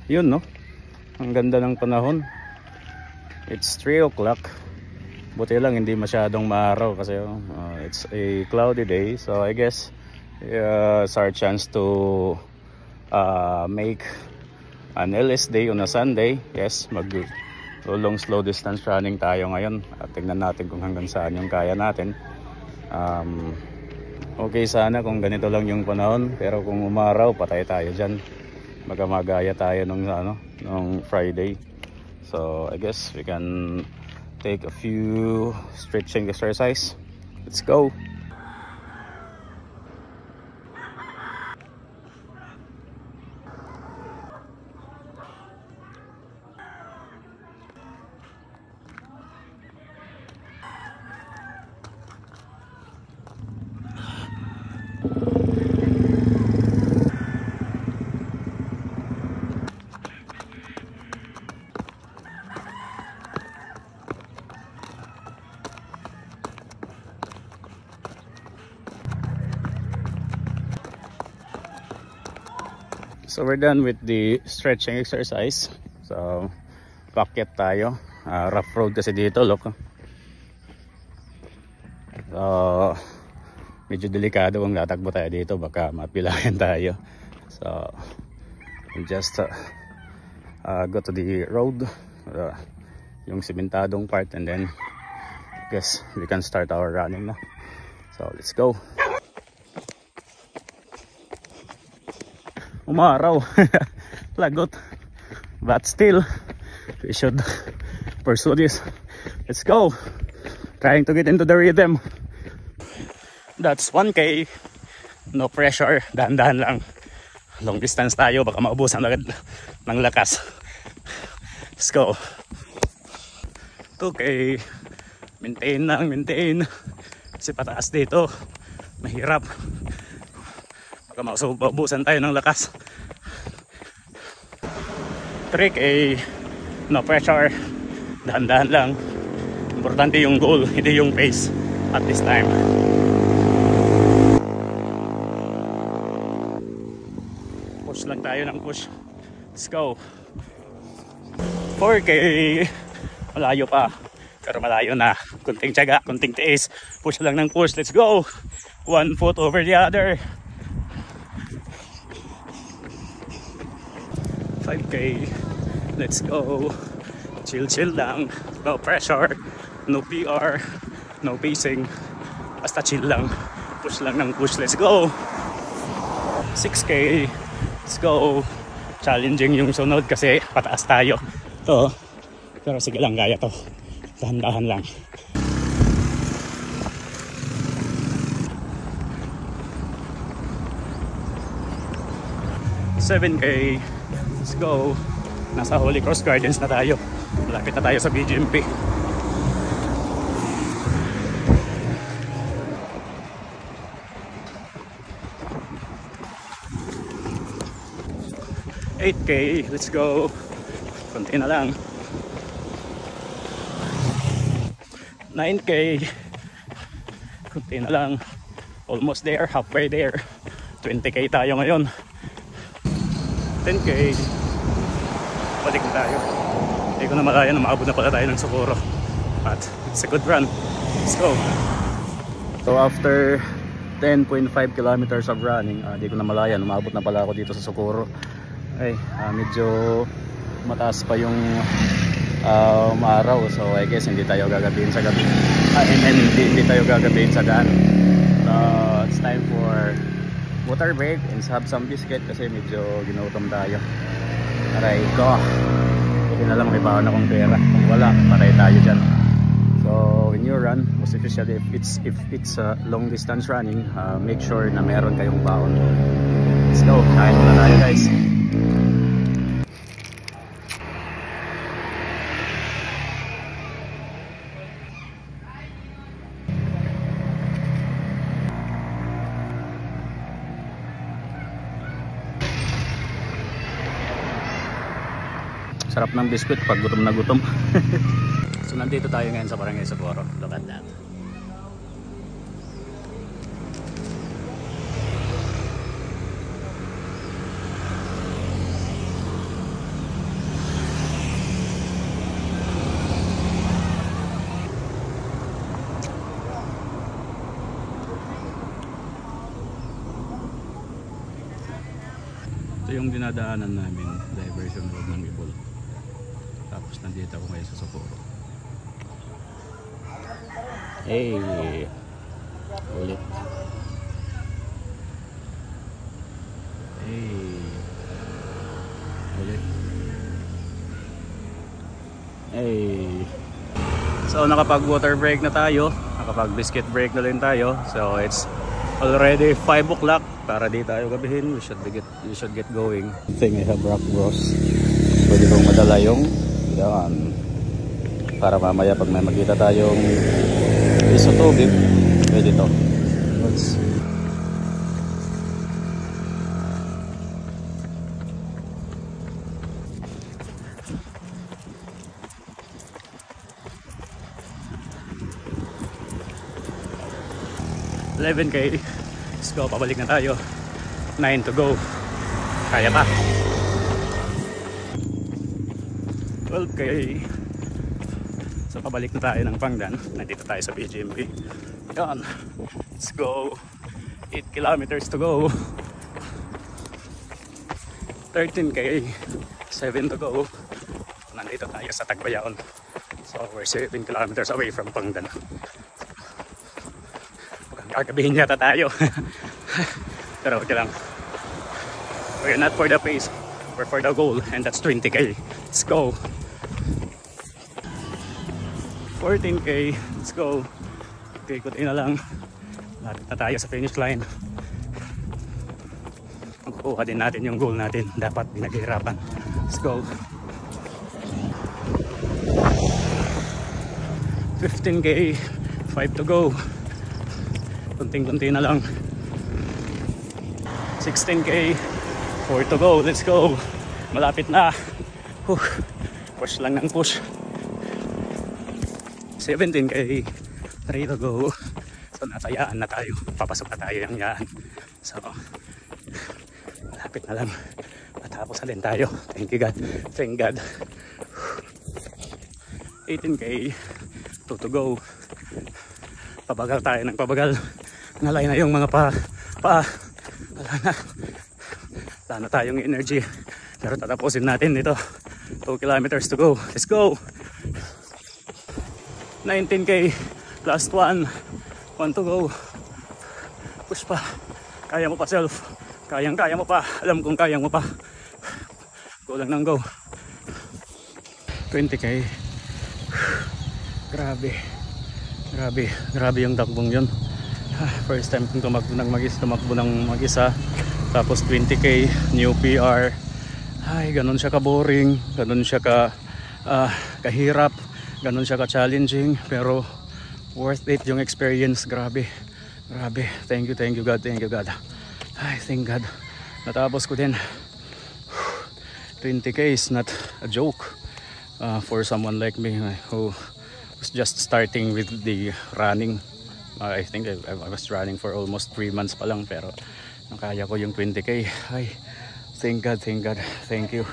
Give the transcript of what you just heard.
Yun no, ang ganda ng panahon. It's 3 o'clock. Buti lang hindi masyadong maaraw kasi it's a cloudy day. So I guess it's our chance to make an LS day on a Sunday. Yes, long slow distance running tayo ngayon. At tingnan natin kung hanggang saan yung kaya natin. Okay sana kung ganito lang yung panahon, pero kung umaraw patay tayo dyan. Magaya tayo nung Friday. So I guess we can take a few stretching exercise. Let's go. So we're done with the stretching exercise. So packet tayo. Rough road kasi dito, look. So medyo delikado kung tatakbo tayo dito, baka mapilayan tayo. So we'll just go to the road, yung simentadong part, and then I guess we can start our running na. So let's go. Umaraw. Lagot, but still we should pursue this. Let's go. Trying to get into the rhythm. That's 1K. No pressure, dahan-dahan lang. Long distance tayo, baka maubusan agad ng lakas. Let's go. 2K. Maintain lang, maintain. Kasi pataas dito, mahirap. Baka maubusan tayo ng lakas. 3K. No pressure, dahan-dahan lang. Importante yung goal, hindi yung pace at this time. Push lang tayo ng push. Let's go. 4K. Malayo pa, pero malayo na. Kunting tiyaga, kunting tiis. Push lang ng push. Let's go. 1 foot over the other. 5K. Let's go. Chill lang. No pressure, no PR, no pacing. Basta chill lang. Push lang ng push. Let's go. 6K. Let's go. Challenging yung sunod kasi pataas tayo. Ito. Pero sige lang, kaya to. Dahan-dahan lang. $7K. Let's go. Nasa Holy Cross Gardens na tayo. Malapit na tayo sa BGMP. $8K. Let's go. Konti na lang. 9K. Konti na lang. Almost there. Halfway there. 20K tayo ngayon. 10K. Balik na tayo. Hindi ko na malaya na maabot na pala tayo ng Socorro. But it's a good run. Let's go. So after 10.5 kilometers of running, hindi ko na malaya na maabot na pala ako dito sa Socorro. Ay, medyo mataas pa yung araw. So I guess hindi tayo gagabihin sa gabi. Hindi tayo gagabihin sa daan. So it's time for water break and have some biscuit kasi medyo ginutom tayo. Aray ko. Hindi na lang may baon akong pera. Kung wala, patay tayo dyan. So when you run, most especially if it's long distance running, make sure na meron kayong baon. Let's go. Kain muna tayo, guys. Sarap ng biscuit pag gutom na gutom. So nandito tayo ngayon sa Barangay Socorro. Look at that. Ito yung dinadaanan namin, diversion road ng Ibol. Tapos nandito ako ngayon sa Socorro. Hey, ulit. Hey, ulit. Hey. So nakapag water break na tayo, nakapag biscuit break na rin tayo. So it's already 5 o'clock. Para di tayo gabihin, we should get going. I think I have rock bros. Pwede kong madala yung yan. Para mamaya pag may makita tayong piso tubig, pwede to. Let's 11K. Let's go, pabalik na tayo. 9 to go. Kaya pa. 12K. So pabalik na tayo ng Pangdan. Nandito tayo sa BGMP. Yan. Let's go. 8 kilometers to go. 13K. 7 to go. Nandito tayo sa Tagbayaon. So we're 7 kilometers away from Pangdan. Kagabihin yata tayo. Pero okay lang. We're not for the pace, we're for the goal, and that's 20K. Let's go. 14K. Let's go. Ikutin na lang. Lapit na tayo sa finish line. Magkukuha din natin yung goal natin. Dapat pinaghihirapan. Let's go. 15K. 5 to go. Kunting-kunti na lang. 16K. 4 to go. Let's go. Malapit na. Push lang ng push. 17K. 3 to go. So natayaan na tayo. Papasok na tayo yung yan. So malapit na lang. Matapos na din tayo. Thank you God. Thank God. 18K. 2 to go. Pabagal tayo ng pabagal. Nalay na yung mga pa. Wala na tayong energy. Pero tatapusin natin ito. 2 kilometers to go. Let's go. 19K plus 1 to go. Push pa. Kaya mo pa, self. Kaya mo pa. Alam kong kaya mo pa. Go lang ng go. 20K. Grabe yung takbong yun. First time kong tumakbo ng mag-isa. Tapos 20K, new PR. Ay, ganun siya ka-boring, ganun siya kahirap, ganun siya ka-challenging, pero worth it yung experience. Grabe. Thank you God. Ay, thank God. Natapos ko din. 20K is not a joke for someone like me who was just starting with the running. I think I was running for almost 3 months pa lang, pero nakaya ko yung 20K. Ay, thank God. Thank you.